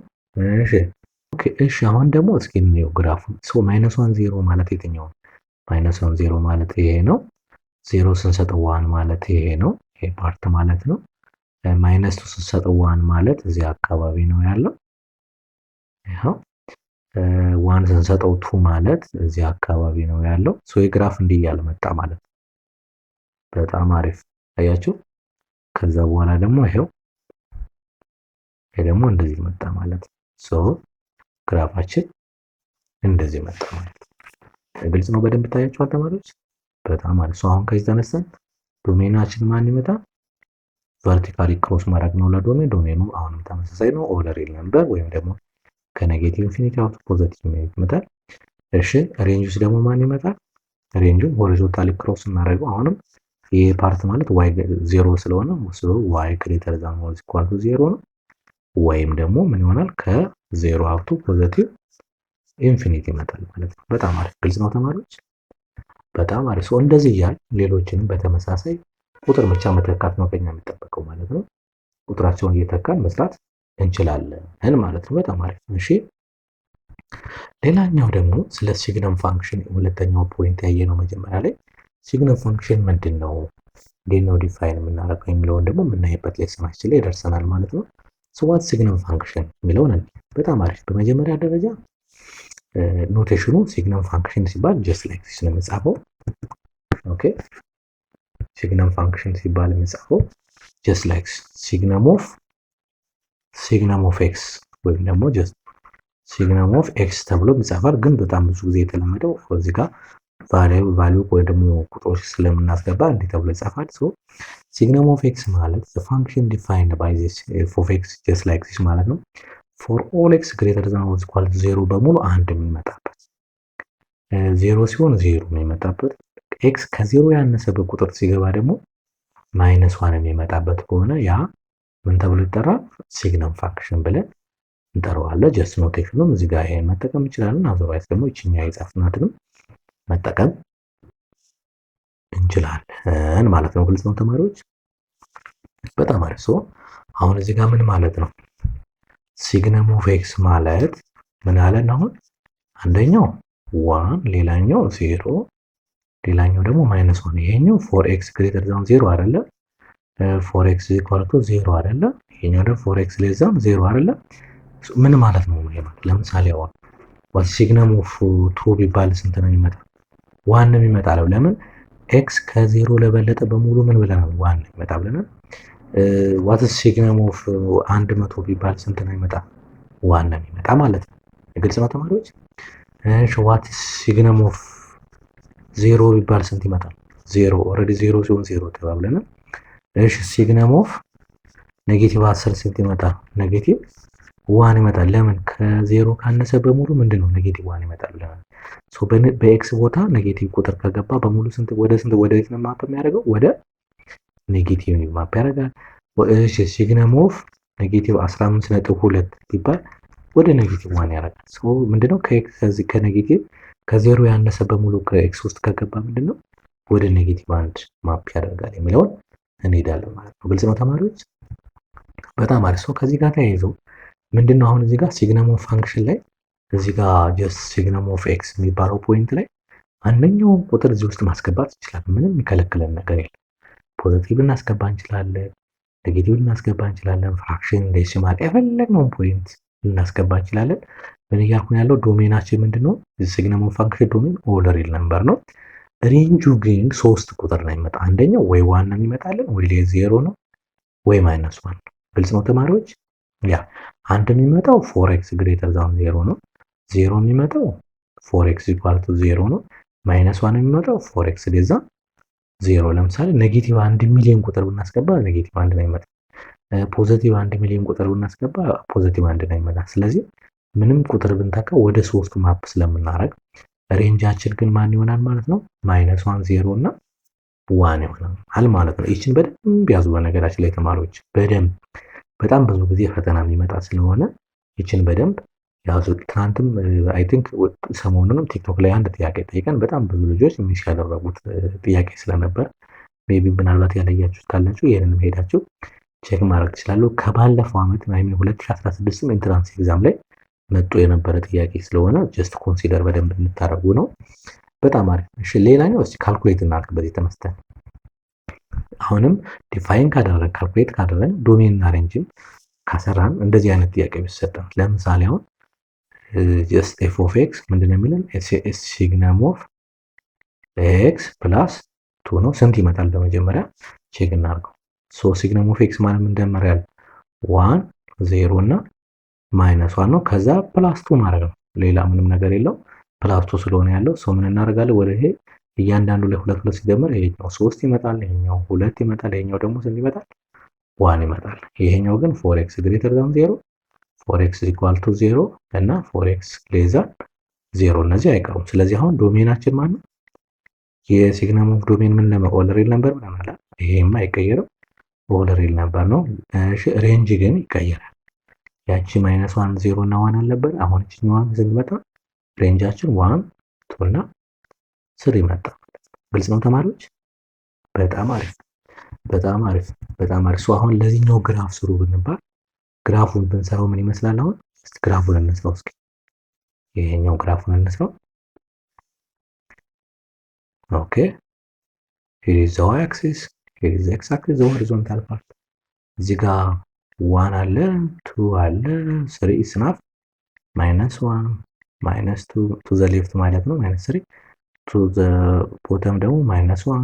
እሺ ኦኬ። እሺ አሁን ደግሞ እስኪ እንየው ግራፉ። ሶ -1 0 ማለት የትኛው? -1 0 ማለት ይሄ ነው። 0 ስንሰጠው 1 ማለት ይሄ ነው፣ ይሄ ፓርት ማለት ነው። -2 ስንሰጠው 1 ማለት እዚህ አካባቢ ነው ያለው። ይሄው 1 ስንሰጠው 2 ማለት እዚህ አካባቢ ነው ያለው። ሶ የግራፍ እንዲህ እያለ መጣ ማለት ነው። በጣም አሪፍ አያችሁ። ከዛ በኋላ ደግሞ ይሄው ይሄ ደግሞ እንደዚህ መጣ ማለት ነው። ሶ ግራፋችን እንደዚህ መጣ ማለት ነው። ግልጽ ነው? በደንብ ታያችኋል ተማሪዎች? በጣም አሪፍ። ሶ አሁን ከዚህ ተነስተን ዶሜናችን ማን ይመጣ? ቨርቲካሊ ክሮስ ማድረግ ነው ለዶሜን። ዶሜኑ አሁንም ተመሳሳይ ነው። ኦል ሪል ነምበር ወይም ደግሞ ከኔጌቲቭ ኢንፊኒቲ አውት ፖዚቲቭ ኢንፊኒቲ ይመጣል። እሺ ሬንጁስ ደግሞ ማን ይመጣል? ሬንጁን ሆሪዞንታሊ ክሮስ እናደርገው። አሁንም ይሄ ፓርት ማለት y 0 ስለሆነ y ግሬተር ዛን ኦር ኢኳል ቱ 0 ነው። ወይም ደግሞ ምን ይሆናል? ከ0 አፕ ቱ ፖዚቲቭ ኢንፊኒቲ ይመጣል ማለት ነው። በጣም አሪፍ ግልጽ ነው ተማሪዎች? በጣም አሪፍ። እንደዚህ እያል ሌሎችንም በተመሳሳይ ቁጥር ብቻ መተካት ነው ከኛ የሚጠበቀው ማለት ነው። ቁጥራቸውን እየተካን መስራት እንችላለን ማለት ነው። በጣም አሪፍ። እሺ ሌላኛው ደግሞ ስለ ሲግነም ፋንክሽን ሁለተኛው ፖይንት ያየነው መጀመሪያ ላይ ሲግነም ፋንክሽን ምንድን ነው፣ እንዴት ነው ዲፋይን የምናደርገው የሚለውን ደግሞ የምናይበት ሌሰናችን ላይ ደርሰናል ማለት ነው። ዋት ሲግነም ፋንክሽን የሚለውን በጣም አሪፍ። በመጀመሪያ ደረጃ ኖቴሽኑ ሲግነም ፋንክሽን ሲባል ጀስት ላይክ ዚስ ነው የሚጻፈው። ኦኬ ሲግነም ፋንክሽን ሲባል የሚጻፈው ጀስት ላይክ ሲግነም ኦፍ ኤክስ ወይም ደግሞ ጀስት ሲግነም ኦፍ ኤክስ ተብሎ ይጻፋል። ግን በጣም ብዙ ጊዜ የተለመደው እዚህ ጋር ቫልዩ ወይ ደግሞ ቁጥሮች ስለምናስገባ እንዲህ ተብሎ ይጻፋል። ሶ ሲግነም ኦፍ ኤክስ ማለት the function defined by this f of x just like this ማለት ነው። for all x greater than or equal to 0 በሙሉ አንድ የሚመጣበት 0 ሲሆን 0 የሚመጣበት ኤክስ ከ0 ያነሰ በቁጥር ሲገባ ደግሞ -1 የሚመጣበት ከሆነ ያ ምን ተብሎ ይጠራል? ሲግነም ፋንክሽን ብለን እንጠራዋለን። ጀስት ኖቴሽኑም እዚህ ጋር ይሄን መጠቀም እንችላለን። አዘርዋይስ ደግሞ ይችኛ የጻፍናትንም መጠቀም እንችላለን ማለት ነው። ግልጽ ነው ተማሪዎች? በጣም አሪፍ። ሶ አሁን እዚህ ጋር ምን ማለት ነው? ሲግነም ኦፍ ኤክስ ማለት ምን አለን? አሁን አንደኛው 1 ሌላኛው 0 ሌላኛው ደግሞ -1። ይሄኛው ፎር ኤክስ ግሬተር ዛን 0 አይደለ? ፎር ኤክስ ኢኳል ቱ 0 አይደለ? ይሄኛው ደግሞ ፎር ኤክስ ሌስ ዛን 0 አይደለ? ምን ማለት ነው? ለምሳሌ አሁን ዋት ሲግነም ኦፍ 2 ቢባል ስንት ነው የሚመጣው? 1 ነው የሚመጣው። ለምን? ኤክስ ከ0 ለበለጠ በሙሉ ምን ብለናል? 1 ነው የሚመጣ ብለናል። ዋት ሲግነም ኦፍ 100 ቢባል ስንት ነው የሚመጣ? 1 ነው የሚመጣ ማለት ነው። ግልጽ ነው ተማሪዎች? እሺ ዋት ሲግነም ኦፍ 0 ቢባል ስንት ይመጣል? 0 ኦልሬዲ 0 ሲሆን 0 ተባብለናል። እሺ ሲግነም ኦፍ ኔጌቲቭ 10 ስንት ይመጣል? ኔጌቲቭ 1 ይመጣል። ለምን? ከ0 ካነሰ በሙሉ ምንድነው ኔጌቲቭ 1 ይመጣል ብለናል። ሶ በኤክስ ቦታ ኔጌቲቭ ቁጥር ከገባ በሙሉ ስንት ወደ የት ነው ማፕ የሚያደርገው? ወደ ኔጌቲቭ ማፕ ያደርጋል። እሺ ሲግነም ኦፍ ኔጌቲቭ 15.2 ቢባል ወደ ኔጌቲቭ 1 ያደርጋል። ሶ ምንድነው ከኔጌቲቭ ከ0 ያነሰ በሙሉ ከኤክስ ውስጥ ከገባ ምንድነው ወደ ኔጌቲቭ 1 ማፕ ያደርጋል የሚለውን እንሄዳለን ማለት ነው። ግልጽ ነው ተማሪዎች? በጣም አሪፍ። ሶ ከዚህ ጋር ተያይዞ ምንድነው አሁን እዚህ ጋር ሲግነም ኦፍ ፋንክሽን ላይ እዚህ ጋር ጀስት ሲግነም ኦፍ ኤክስ የሚባለው ፖይንት ላይ አንደኛውን ቁጥር እዚህ ውስጥ ማስገባት እንችላለን። ምንም የሚከለክለን ነገር የለም። ፖዚቲቭ ልናስገባ እንችላለን፣ ኔጌቲቭ ልናስገባ እንችላለን፣ ፍራክሽን፣ ዴሲማል የፈለግነውን ፖይንት ልናስገባ እንችላለን። ምን እያልኩን ያለው ዶሜናችን ምንድነው? ሲግነም ኦፍ ፋንክሽን ዶሜን ኦል ሪል ነምበር ነው። ሬንጁ ግን 3 ቁጥር ነው የሚመጣ። አንደኛው ወይ 1 ነው የሚመጣልን ወይ 0 ነው ወይ -1 ነው። ግልጽ ነው ተማሪዎች? ያ አንድ የሚመጣው 4x ግሬተር ዛን 0 ነው። 0 የሚመጣው 4x ኢኳል ቱ 0 ነው። -1 የሚመጣው 4x ሌዛ 0። ለምሳሌ ኔጌቲቭ 1 ሚሊዮን ቁጥር ብናስገባ ኔጌቲቭ 1 ነው የሚመጣ። ፖዚቲቭ 1 ሚሊዮን ቁጥር ብናስገባ ፖዚቲቭ 1 ነው የሚመጣ። ስለዚህ ምንም ቁጥር ብንተካ ወደ ሶስቱ ማፕ ስለምናደርግ ሬንጃችን ግን ማን ይሆናል ማለት ነው? -1 0 እና 1 ይሆናል ማለት ነው። ይችን በደንብ ያዙ። በነገራችን ላይ ተማሪዎች በደንብ በጣም ብዙ ጊዜ ፈተና የሚመጣ ስለሆነ ይችን በደንብ ያዙ። ትናንትም አይ ቲንክ ሰሞኑንም ቲክቶክ ላይ አንድ ጥያቄ ጠይቀን በጣም ብዙ ልጆች ሚስ ያደረጉት ጥያቄ ስለነበር ሜቢ ምናልባት ያለያችሁት ካላችሁ ይሄንንም ሄዳችሁ ቼክ ማድረግ ትችላሉ። ከባለፈው ዓመት ወይም 2016 ኢንትራንስ ኤግዛም ላይ መጥቶ የነበረ ጥያቄ ስለሆነ ጀስት ኮንሲደር በደንብ እንታረጉ ነው። በጣም አሪፍ። እሺ ሌላኛው እስቲ ካልኩሌት እናድርግ። በዚህ ተመስጠን አሁንም ዲፋይን ካደረግን ካልኩሌት ካደረግን ዶሜን እና ሬንጅን ካሰራን እንደዚህ አይነት ጥያቄ ቢሰጠን ለምሳሌ አሁን ጀስት ኤፍ ኦፍ ኤክስ ምንድነው የሚለን? ሲግነም ኦፍ ኤክስ ፕላስ 2 ነው። ስንት ይመጣል? በመጀመሪያ ቼክ እናድርገው። ሶ ሲግነም ኦፍ ኤክስ ማለት ምን ደመሪያል? 1 0 እና -1 ነው። ከዛ ፕላስ 2 ማድረግ ነው። ሌላ ምንም ነገር የለው። ፕላስ 2 ስለሆነ ያለው ሶ ምን እናደርጋለን? ወደ ይሄ እያንዳንዱ ላይ 2 ሲደመር ይሄኛው 3 ይመጣል፣ ይሄኛው 2 ይመጣል፣ ይሄኛው ደግሞ ስንት ይመጣል? 1 ይመጣል። ይሄኛው ግን 4x ግሬተር ዛን 0 4x ኢኳል ቱ 0 እና 4x ሌስ ዛን 0 እነዚህ አይቀሩም። ስለዚህ አሁን ዶሜናችን ማለት የሲግነም ኦፍ ዶሜን ምን ነበር? ኦል ሪል ነበር ማለት ነው። ይሄማ አይቀየርም፣ ኦል ሪል ነበር ነው። እሺ ሬንጅ ግን ይቀየራል። ያቺ -1 0 እና 1 አልነበር? አሁን እቺኛዋን ስንመጣ ሬንጃችን 1 2 እና 3 ይመጣ። ግልጽ ነው ተማሪዎች? በጣም አሪፍ። በጣም አሪፍ በጣም አሪፍ። አሁን ለዚህኛው ግራፍ ስሩ ብንባል ግራፉን ብንሰራው ምን ይመስላል? አሁን እስቲ ግራፉን እንስራው እስኪ። ይሄኛው ግራፉን እንስራው። ኦኬ here is the y axis, here is the x axis, the horizontal part። እዚህ ጋር 1 አለ 2 አለ 3 is enough -1 -2 to the left ማለት ነው -3 to the bottom ደግሞ -1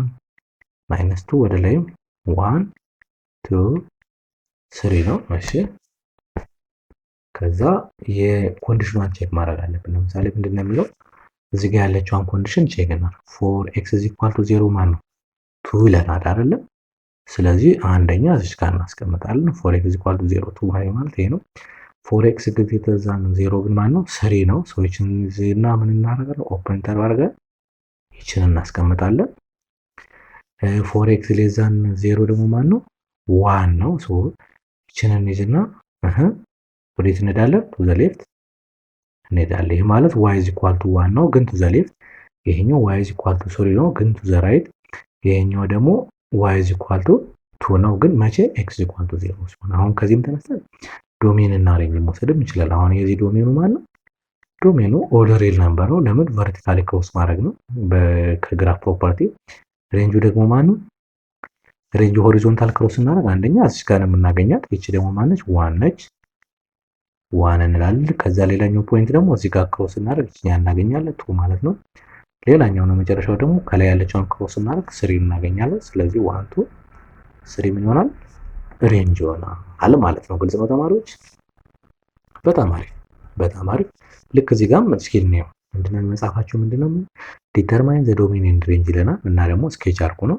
-2 ወደ ላይም 1 2 3 ነው። እሺ ከዛ የኮንዲሽኗን ቼክ ማድረግ አለብን። ለምሳሌ ምንድነው የሚለው እዚህ ጋር ያለችውን ኮንዲሽን ቼክ እና for x = 0 ማን ነው 2 ይለናል አይደለ? ስለዚህ አንደኛ እዚህ ጋር እናስቀምጣለን for x = 0 2 ማለት ይሄ ነው። for x ግዴታ 0 ግን ማን ነው 3 ነው። ሰዎችን እዚህና ምን እናደርጋለን ኦፕን ኢንተርቫል አድርገን ይችን እናስቀምጣለን። for x <0 ደግሞ ማን ነው 1 ነው። ሶ ይችን እንይዝና ወዴት እንሄዳለን? to the left እንሄዳለን። ይሄ ማለት y = 1 ነው ግን to the left። ይሄኛው y = 3 ነው ግን to the right። ይሄኛው ደግሞ y = 2 ነው ግን መቼ x = 0 ሲሆን። አሁን ከዚህም ተነስተን ዶሜን እና ሬንጅ መውሰድም እንችላለን። አሁን የዚህ ዶሜኑ ማን ነው? ዶሜኑ ኦል ሪል ነምበር ነው። ለምን ቨርቲካሊ ክሮስ ማድረግ ነው ከግራፍ ፕሮፐርቲ። ሬንጁ ደግሞ ማን ነው? ሬንጁ ሆሪዞንታል ክሮስ እናደርግ አንደኛ እዚህ ጋር ነው የምናገኛት። እቺ ደግሞ ማነች? 1 ነች። 1 እንላለን። ከዛ ሌላኛው ፖይንት ደግሞ እዚህ ጋር ክሮስ እናደርግ እኛ እናገኛለን 2 ማለት ነው። ሌላኛው ነው መጨረሻው ደግሞ ከላይ ያለችውን ክሮስ እናደርግ 3 እናገኛለን። ስለዚህ 1 2 3 ምን ይሆናል? ሬንጅ ይሆናል ማለት ነው። ግልጽ ነው ተማሪዎች? በጣም አሪፍ በጣም አሪፍ። ልክ እዚህ ጋር እስኪ እንየው ምንድነው መጻፋችሁ ምንድነው ዲተርማይን ዘ ዶሜን ኤንድ ሬንጅ ይለናል እና ደግሞ ስኬች አርኩ ነው።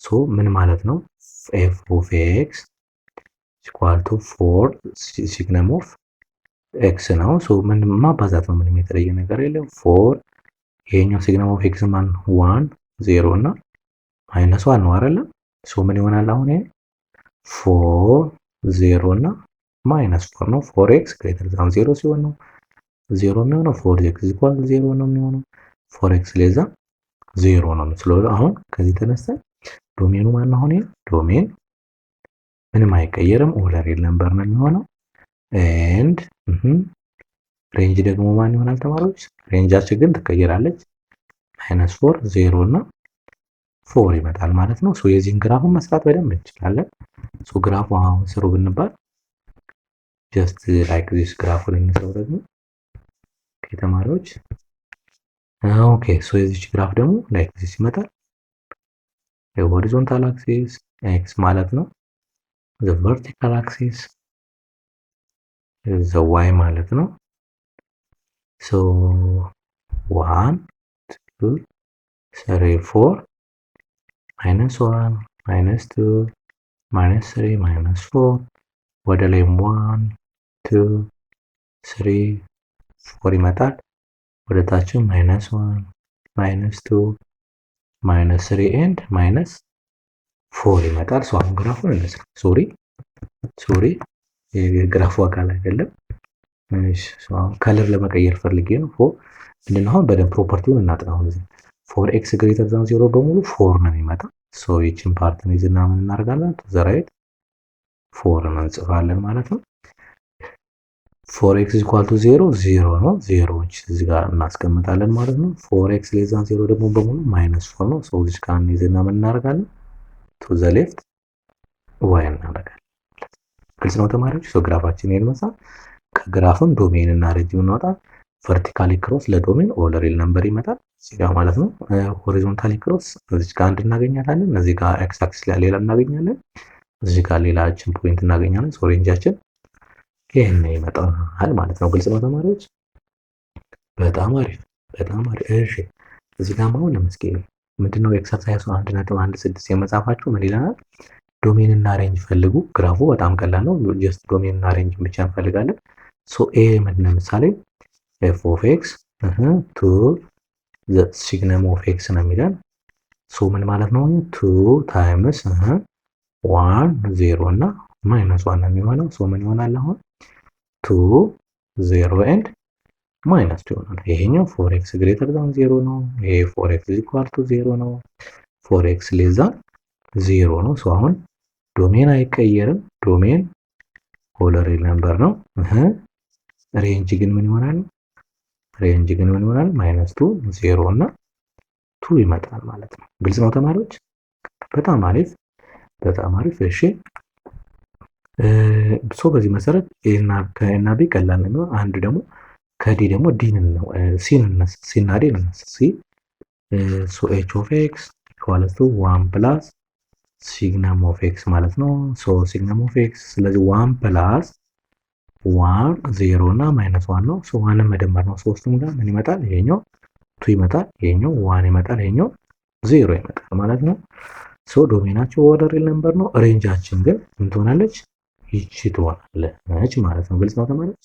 ሶ ምን ማለት ነው? f of x = 4 ሲግነም ኦፍ x ነው። ሶ ምን ማባዛት ነው? ምንም የተለየ ነገር የለም። 4 ይሄኛው ሲግነም ኦፍ x ማን 1 0 እና -1 ነው አይደል? ሶ ምን ይሆናል አሁን ይሄ 4 0 እና -4 ነው። 4x > 0 ሲሆን ነው 0 የሚሆነው 4x = 0 ነው የሚሆነው 4x ሌዛ 0 ነው። ስለዚህ አሁን ከዚህ ተነስተን ዶሜኑ ማን አሁን ይሄ ዶሜን ምንም አይቀየርም ኦል ሪል ነምበር ነው የሚሆነው። ኤንድ ሬንጅ ደግሞ ማን ይሆናል ተማሪዎች? ሬንጃችን ግን ትቀየራለች -4 0 እና 4 ይመጣል ማለት ነው። ሶ የዚህን ግራፉን መስራት በደንብ እንችላለን። ሶ ግራፉ አሁን ስሩ ብንባል ጀስት ላይክ ዚስ ግራፉን እንስራው ደግሞ ተማሪዎች። ኦኬ ሶ የዚህ ግራፍ ደግሞ ላይክ ዚስ ይመጣል። የሆሪዞንታል አክሲስ x ማለት ነው። the vertical axis is the y ማለት ነው። so 1 2 3 4 -1 -2 -3 -4 ወደ ላይ 1 2 3 4 ይመጣል። ወደ ታችም -1 -2 -3 ኤንድ -4 ይመጣል። ሶ አሁን ግራፉን እንስራ። ሶሪ የግራፉ አካል አይደለም። እሺ ሶ ከለር ለመቀየር ፈልጌ ነው። ምንድነው አሁን በደንብ ፕሮፐርቲውን እናጥናው። እዚህ 4x > 0 በሙሉ 4 ነው የሚመጣ። ሶ ይችን ፓርት ነው ይዘና ምን እናደርጋለን? to the right 4 ነው እንጽፋለን ማለት ነው። 4x = 0 0 ነው። ዜሮዎች እዚህ ጋር እናስቀምጣለን ማለት ነው። 4x < 0 ደግሞ በሙሉ -4 ነው። ሶ እዚህ ጋር እንይዝና ምን እናደርጋለን? to the left y እናደርጋለን። ግልጽ ነው ተማሪዎች? ሶ ግራፋችን ይሄን መሳል ከግራፍም ዶሜን እና ሬንጅ እናወጣ። ቨርቲካሊ ክሮስ ለዶሜን ኦል ሪል ነምበር ይመጣል እዚህ ጋር ማለት ነው። ሆሪዞንታሊ ክሮስ እዚህ ጋር አንድ እናገኛለን። እዚህ ጋር ኤክስ አክሲስ ላይ ሌላ እናገኛለን። እዚህ ጋር ሌላችን ፖይንት እናገኛለን። ሶ ሬንጃችን ይሄን ይመጣል ማለት ነው። ግልጽ ነው ተማሪዎች? በጣም አሪፍ በጣም አሪፍ። እሺ እዚህ ጋር አሁን ለምሳሌ ምንድነው ኤክሰርሳይዝ 1.16 የመጻፋችሁ ምን ይለናል? ዶሜን እና ሬንጅ ፈልጉ። ግራፉ በጣም ቀላል ነው። ጀስት ዶሜን እና ሬንጅ ብቻ እንፈልጋለን። ሶ ኤ ምንድነው ምሳሌ f of x to the signum of x ነው የሚለን። ሶ ምን ማለት ነው? 2 ታይምስ 1 0 እና -1 ነው የሚሆነው። ሶ ምን ይሆናል አሁን 2 0 and -2 ይሆናል። ይሄኛው 4x < 0 ነው። ይሄ 4x = 0 ነው። 4x < ዜሮ ነው። አሁን ዶሜን አይቀየርም። ዶሜን ሆል ሪል ነምበር ነው። ሬንጅ ግን ምን ይሆናል? ሬንጅ ግን ምን ይሆናል? -2 0 እና 2 ይመጣል ማለት ነው። ግልጽ ነው ተማሪዎች? በጣም አሪፍ በጣም አሪፍ። እሺ በዚህ መሰረት ከኤና ቢ ቀላል ነው። አንድ ደግሞ ከዲ ደግሞ ዲን ነው ሲና ዲ እንነሳ። ሲ ኤች ኦፍ ኤክስ ኢኳልስ ቱ 1 ፕላስ ሲግነም ኦፍ ኤክስ ማለት ነው። ሲግነም ኦፍ ኤክስ ስለዚህ 1 ፕላስ 1 0 እና -1 ነው። ዋንን መደመር ነው። ሶስቱም ጋር ምን ይመጣል? ይሄኛው 2 ይመጣል፣ ይሄኛው 1 ይመጣል፣ ይሄኛው 0 ይመጣል ማለት ነው። ዶሜናቸው ኦርደር ሪል ነምበር ነው። ሬንጃችን ግን ምን ትሆናለች? ይቺ ትሆናለች ማለት ነው። ግልጽ ነው ተማሪዎች?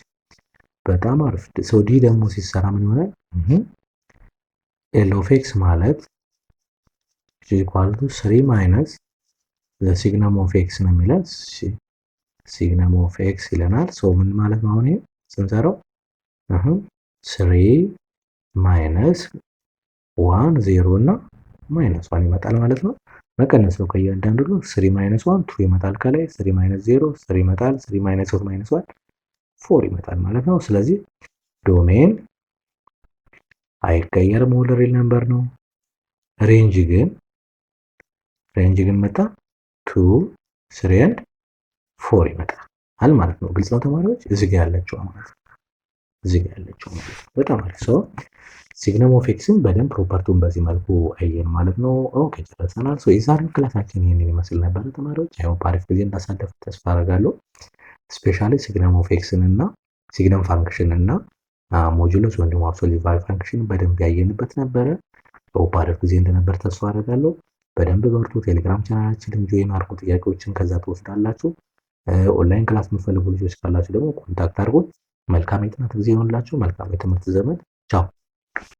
በጣም አሪፍ። ዲ ደግሞ ሲሰራ ምን ይሆናል? ኤል ኦፍ ኤክስ ማለት ኢኳል ቱ 3 ማይነስ ሲግነም ኦፍ ኤክስ ነው የሚለን። ሲግነም ኦፍ ኤክስ ይለናል። ምን ማለት ነው? አሁን ስንሰራው 3 ማይነስ 1 0 እና -1 ይመጣል ማለት ነው። መቀነስ ነው ከእያንዳንዱ ነው። 3 ማይነስ 1 2 ይመጣል ከላይ 3 ማይነስ 0 3 ይመጣል 3 ማይነስ 3 ማይነስ 1 4 ይመጣል ማለት ነው። ስለዚህ ዶሜን አይቀየርም፣ ሆል ሪል ነምበር ነው። ሬንጅ ግን መጣ 2 3 and 4 ይመጣል ማለት ነው። ግልጽ ነው ተማሪዎች? እዚህ ጋር ያለችው ማለት ነው። እዚህ ጋር ያለችው ማለት ነው። በጣም አሪፍ። ሲግነም ኦፍ ኤክስን በደንብ ፕሮፐርቲውን በዚህ መልኩ አየን ማለት ነው። ኦኬ ጨርሰናል። የዛሬው ክላሳችን ይህንን ይመስል ነበር ተማሪዎች። አይሆን አሪፍ ጊዜ እንዳሳለፍ ተስፋ አደርጋለሁ። ስፔሻሊ ሲግነም ኦፍ ኤክስን እና ሲግነም ፋንክሽን እና ሞጁሎስ ወይም ደግሞ አብሶሉት ቫልዩ ፋንክሽን በደንብ ያየንበት ነበረ። አሪፍ ጊዜ እንደነበር ተስፋ አደርጋለሁ። በደንብ በርቱ። ቴሌግራም ቻናላችንን ጆይን አድርጉ። ጥያቄዎችን ከዛ ትወስዳላችሁ። ኦንላይን ክላስ የምትፈልጉ ልጆች ካላችሁ ደግሞ ኮንታክት አድርጉ። መልካም የጥናት ጊዜ ይሆንላችሁ። መልካም የትምህርት ዘመን። ቻው